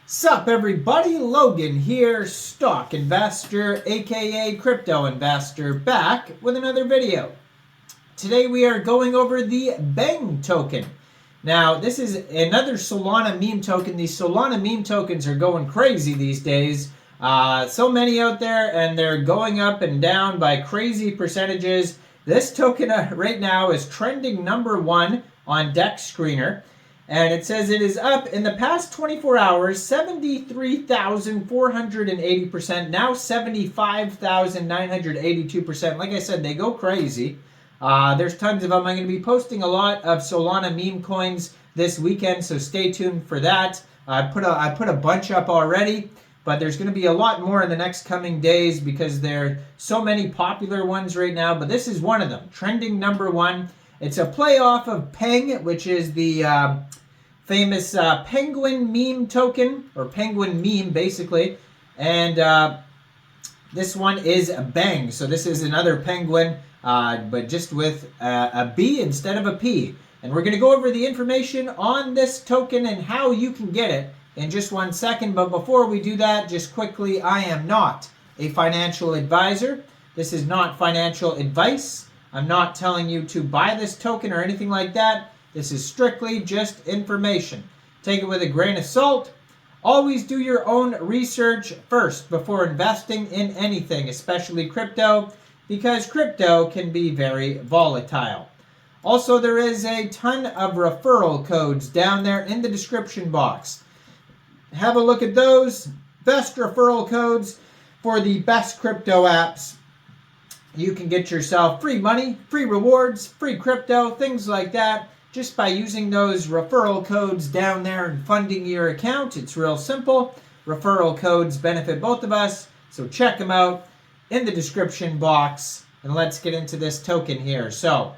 Sup everybody, Logan here, stock investor aka crypto investor, back with another video. Today we are going over the Beng token. Now this is another Solana meme token. These Solana meme tokens are going crazy these days. So many out there and they're going up and down by crazy percentages. This token right now is trending #1 on DEX Screener. And it says it is up in the past 24 hours, 73,480%, now 75,982%. Like I said, they go crazy. There's tons of them. I'm going to be posting a lot of Solana meme coins this weekend, so stay tuned for that. I put a bunch up already, but there's going to be a lot more in the next coming days because there are so many popular ones right now. But this is one of them, trending #1. It's a play off of Peng, which is the famous penguin meme token, or penguin meme basically. And this one is Beng. So this is another penguin, but just with a B instead of a P. And we're going to go over the information on this token and how you can get it in just 1 second. But before we do that, just quickly, I am not a financial advisor. This is not financial advice. I'm not telling you to buy this token or anything like that. This is strictly just information. Take it with a grain of salt. Always do your own research first before investing in anything, especially crypto, because crypto can be very volatile. Also, there is a ton of referral codes down there in the description box. Have a look at those. Best referral codes for the best crypto apps. You can get yourself free money, free rewards, free crypto, things like that, just by using those referral codes down there and funding your account. It's real simple. Referral codes benefit both of us, so check them out in the description box. And let's get into this token here. So,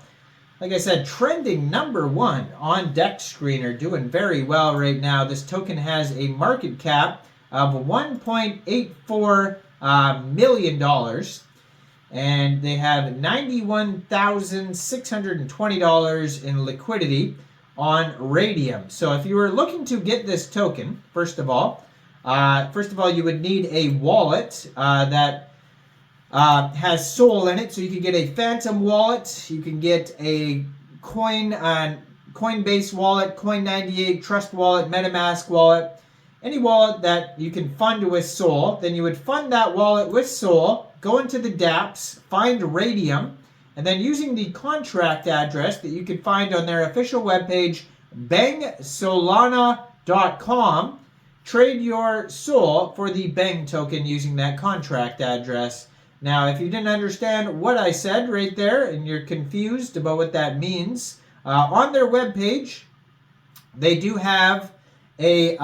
like I said, trending #1 on DEX Screener, doing very well right now. This token has a market cap of $1.84 million. And they have $91,620 in liquidity on Raydium. So if you were looking to get this token, first of all, you would need a wallet that has Sol in it. So you can get a Phantom wallet, you can get a Coinbase wallet, Coin98, Trust wallet, MetaMask wallet, any wallet that you can fund with Sol. Then you would fund that wallet with Sol. Go into the dApps, find Raydium, and then using the contract address that you can find on their official webpage, bengsolana.com, trade your Sol for the Beng token using that contract address. Now, if you didn't understand what I said right there and you're confused about what that means, on their webpage, they do have a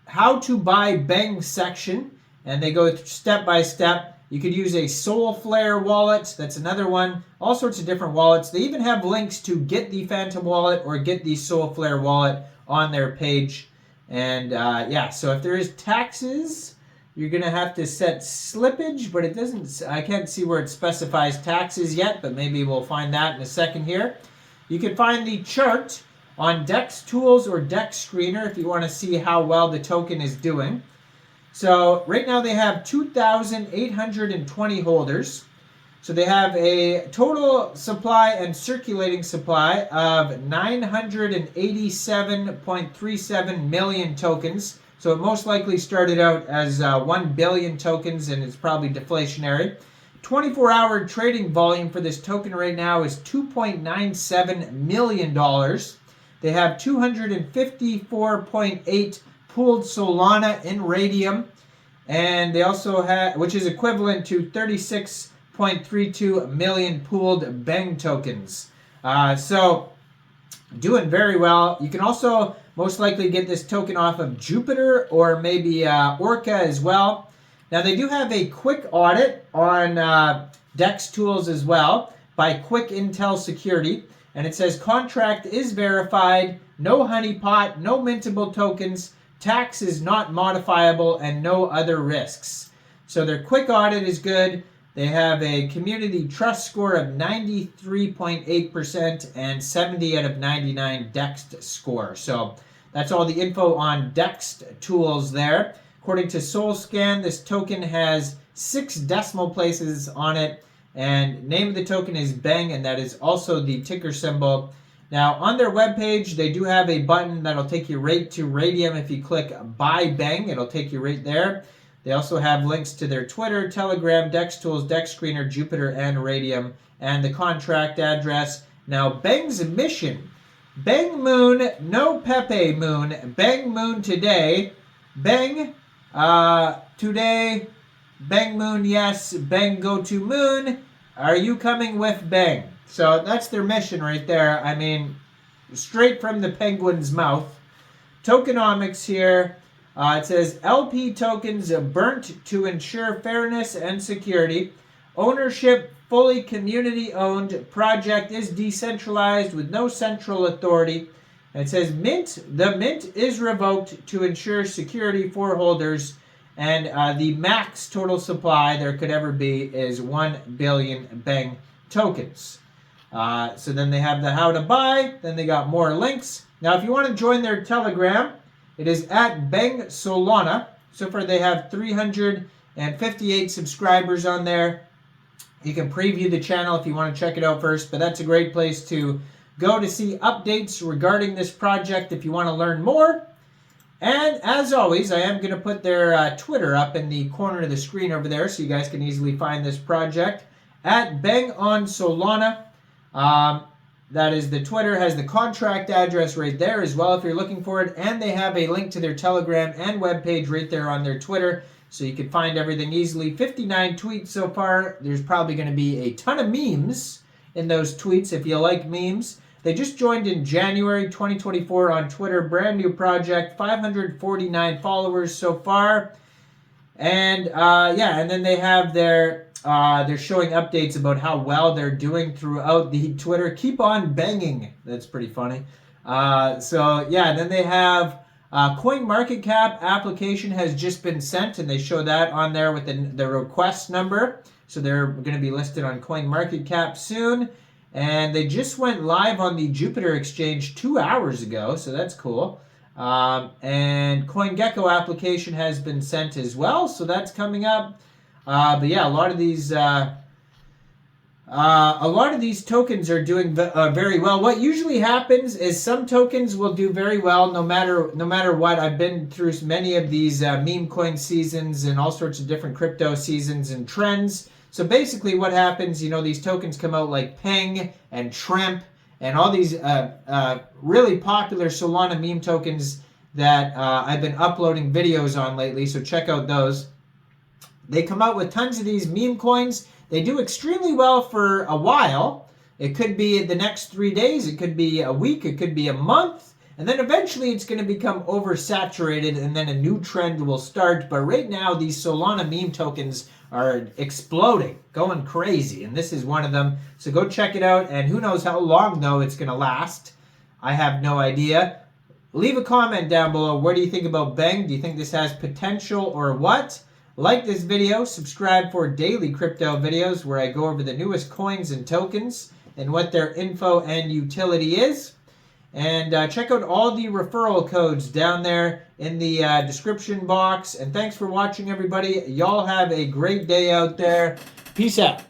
how to buy Beng section. And they go step by step. You could use a Solflare wallet. That's another one. All sorts of different wallets. They even have links to get the Phantom wallet or get the Solflare wallet on their page. And yeah, so if there is taxes, you're going to have to set slippage, but it doesn't. I can't see where it specifies taxes yet, but maybe we'll find that in a second here. You can find the chart on DEX Tools or DEX Screener if you want to see how well the token is doing. So right now they have 2,820 holders. So they have a total supply and circulating supply of 987.37 million tokens. So it most likely started out as 1 billion tokens, and it's probably deflationary. 24-hour trading volume for this token right now is $2.97 million. They have 254.8 pooled Solana in Raydium, and they also have, which is equivalent to 36.32 million pooled Beng tokens. So doing very well. You can also most likely get this token off of Jupiter or maybe Orca as well. Now they do have a quick audit on DEX Tools as well by Quick Intel Security, and it says contract is verified, no honeypot, no mintable tokens, tax is not modifiable, and no other risks. So their quick audit is good. They have a community trust score of 93.8% and 70 out of 99 DEX score. So That's all the info on DEX tools there. According to SolScan, this token has 6 decimal places on it, and name of the token is Beng, and that is also the ticker symbol. Now, on their webpage, they do have a button that'll take you right to Raydium. If you click Buy Beng, it'll take you right there. They also have links to their Twitter, Telegram, DEX Tools, DEX Screener, Jupiter, and Raydium, and the contract address. Now, Beng's mission: Beng Moon, no Pepe Moon. Beng Moon today. Beng today. Beng Moon, yes. Beng go to moon. Are you coming with Beng? So that's their mission right there. I mean, straight from the penguin's mouth. Tokenomics here. It says LP tokens burnt to ensure fairness and security. Ownership fully community owned. Project is decentralized with no central authority. And it says the mint is revoked to ensure security for holders. And the max total supply there could ever be is 1 billion Beng tokens. So then they have the how to buy. Then they got more links. Now, if you want to join their Telegram, it is at Beng Solana. So far, they have 358 subscribers on there. You can preview the channel if you want to check it out first. But that's a great place to go to see updates regarding this project if you want to learn more. And as always, I am going to put their Twitter up in the corner of the screen over there so you guys can easily find this project. At Beng on Solana. That is the Twitter, has the contract address right there as well if you're looking for it. And they have a link to their Telegram and webpage right there on their Twitter. So you can find everything easily. 59 tweets so far. There's probably going to be a ton of memes in those tweets if you like memes. They just joined in January 2024 on Twitter. Brand new project. 549 followers so far. And and then they have their... they're showing updates about how well they're doing throughout the Twitter. Keep on banging. That's pretty funny. Then they have CoinMarketCap application has just been sent, and they show that on there with the request number. So they're going to be listed on CoinMarketCap soon. And they just went live on the Jupiter exchange 2 hours ago, so that's cool. And CoinGecko application has been sent as well, so that's coming up. A lot of these tokens are doing very well. What usually happens is some tokens will do very well no matter what. I've been through many of these meme coin seasons and all sorts of different crypto seasons and trends. So basically, what happens, these tokens come out like Peng and Shrimp and all these really popular Solana meme tokens that I've been uploading videos on lately. So check out those. They come out with tons of these meme coins. They do extremely well for a while. It could be the next 3 days. It could be a week. It could be a month. And then eventually it's going to become oversaturated and then a new trend will start. But right now, these Solana meme tokens are exploding, going crazy. And this is one of them. So go check it out. And who knows how long, though, it's going to last. I have no idea. Leave a comment down below. What do you think about Beng? Do you think this has potential or what? Like this video, subscribe for daily crypto videos where I go over the newest coins and tokens and what their info and utility is. And check out all the referral codes down there in the description box. And thanks for watching, everybody. Y'all have a great day out there. Peace out.